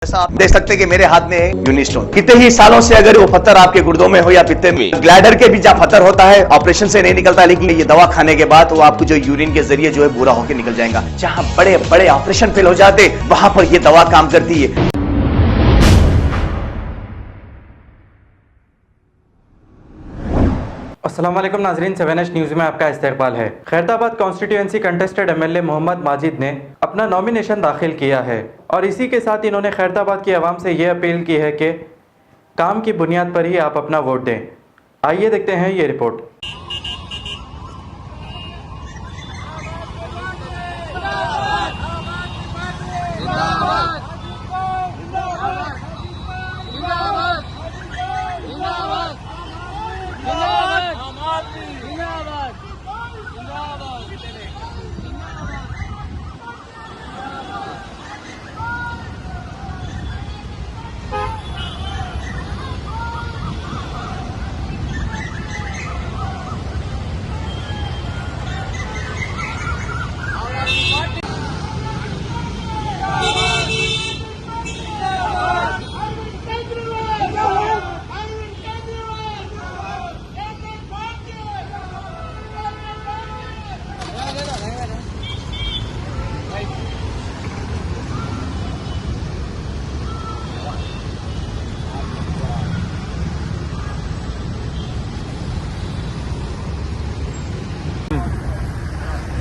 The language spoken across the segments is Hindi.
जैसा आप देख सकते हैं कि मेरे हाथ में है यूनिस्टोन। कितने ही सालों से अगर वो पत्थर आपके गुर्दों में हो या पित्ते में, ग्लैडर के भी जहाँ पत्थर होता है ऑपरेशन से नहीं निकलता, लेकिन ये दवा खाने के बाद वो आपको जो यूरिन के जरिए जो है पूरा होकर निकल जाएगा। जहाँ बड़े बड़े ऑपरेशन फेल हो जाते वहां पर ये दवा काम करती है। अस्सलाम वालेकुम नाजरीन, 7H न्यूज़ में आपका इस्तकबाल है। Khairatabad constituency contested MLA Mohammed Majid ने अपना नॉमिनेशन दाखिल किया है और इसी के साथ इन्होंने खैरताबाद की आवाम से ये अपील की है कि काम की बुनियाद पर ही आप अपना वोट दें। आइए देखते हैं ये रिपोर्ट।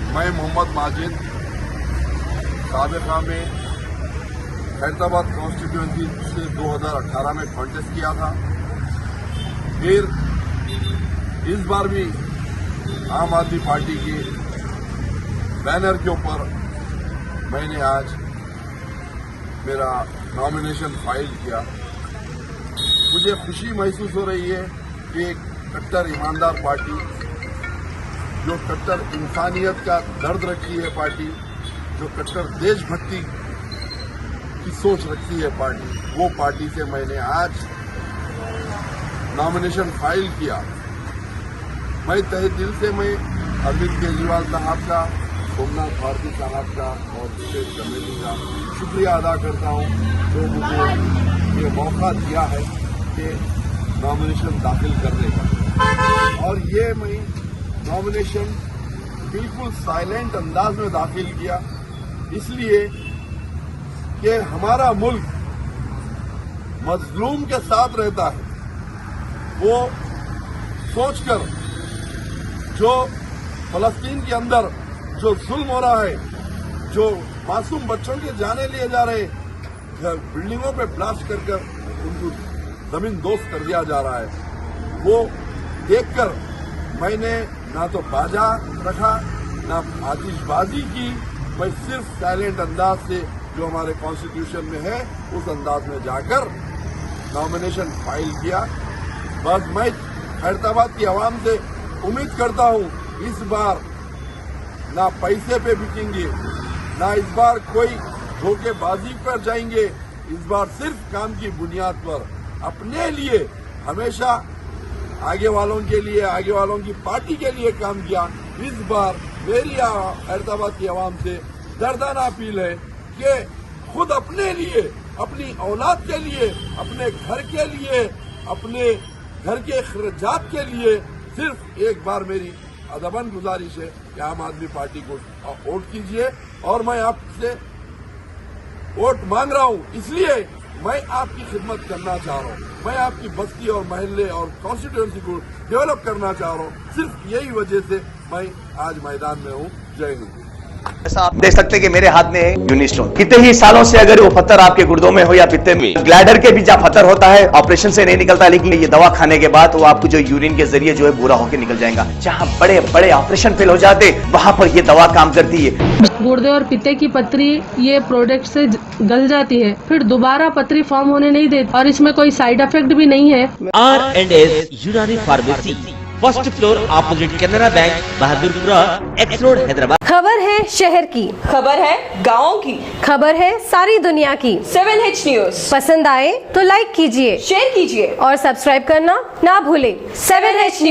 मैं मोहम्मद माजिद साबिक़ा में खैरताबाद कॉन्स्टिट्यूएंसी से 2018 में कॉन्टेस्ट किया था। फिर इस बार भी आम आदमी पार्टी के बैनर के ऊपर मैंने आज मेरा नॉमिनेशन फाइल किया। मुझे खुशी महसूस हो रही है कि एक कट्टर ईमानदार पार्टी, जो कट्टर इंसानियत का दर्द रखती है पार्टी, जो कट्टर देशभक्ति की सोच रखती है पार्टी, वो पार्टी से मैंने आज नॉमिनेशन फाइल किया। मैं तहे दिल से मैं अरविंद केजरीवाल साहब का, सोमनाथ भारती साहब का और सुरेश कमेटी का शुक्रिया अदा करता हूं, जो मुझे ये मौका दिया है कि नॉमिनेशन दाखिल करने का। और ये मैं नॉमिनेशन बिल्कुल साइलेंट अंदाज में दाखिल किया, इसलिए कि हमारा मुल्क मजलूम के साथ रहता है। वो सोचकर जो फलस्तीन के अंदर जो जुल्म हो रहा है, जो मासूम बच्चों के जाने लिए जा रहे, बिल्डिंगों पे ब्लास्ट कर उनको जमीन दोस्त कर दिया जा रहा है, वो देखकर मैंने ना तो बाजा रखा ना आतिशबाजी की। मैं सिर्फ साइलेंट अंदाज से जो हमारे कॉन्स्टिट्यूशन में है उस अंदाज में जाकर नॉमिनेशन फाइल किया। बस मैं खैरताबाद की आवाम से उम्मीद करता हूं इस बार ना पैसे पे बिकेंगे, ना इस बार कोई धोखेबाजी पर जाएंगे। इस बार सिर्फ काम की बुनियाद पर अपने लिए हमेशा आगे वालों के लिए, आगे वालों की पार्टी के लिए काम किया। इस बार मेरी खैरताबाद की आवाम से दर्दाना अपील है कि खुद अपने लिए, अपनी औलाद के लिए, अपने घर के लिए, अपने घर के खर्चात के लिए सिर्फ एक बार मेरी अदबन गुजारिश है कि आम आदमी पार्टी को वोट कीजिए। और मैं आपसे वोट मांग रहा हूं, इसलिए मैं आपकी खिदमत करना चाह रहा हूं। मैं आपकी बस्ती और महल्ले और कॉन्स्टिट्यूएंसी को डेवलप करना चाह रहा हूं। सिर्फ यही वजह से मैं आज मैदान में हूं। जय हिंद। जैसा आप देख सकते हैं कि मेरे हाथ में है यूनिस्टोन। कितने ही सालों से अगर वो पत्थर आपके गुर्दों में हो या पित्ते में, ग्लैडर के भी जहाँ पत्थर होता है ऑपरेशन से नहीं निकलता, लेकिन ये दवा खाने के बाद वो आपको जो यूरिन के जरिए जो है पूरा होकर निकल जाएगा। जहाँ बड़े बड़े ऑपरेशन फेल हो जाते वहां पर ये दवा काम करती है। गुर्दे और पित्ते की पथरी ये प्रोडक्ट से गल जाती है, फिर दोबारा पथरी फॉर्म होने नहीं देती और इसमें कोई साइड इफेक्ट भी नहीं है। R&S यूनानी pharmacy, first floor opposite Canara bank, Bahadurpura x road, Hyderabad. खबर है शहर की, खबर है गाँव की, खबर है सारी दुनिया की। 7H न्यूज़ पसंद आए तो लाइक कीजिए, शेयर कीजिए और सब्सक्राइब करना ना भूले। 7H news.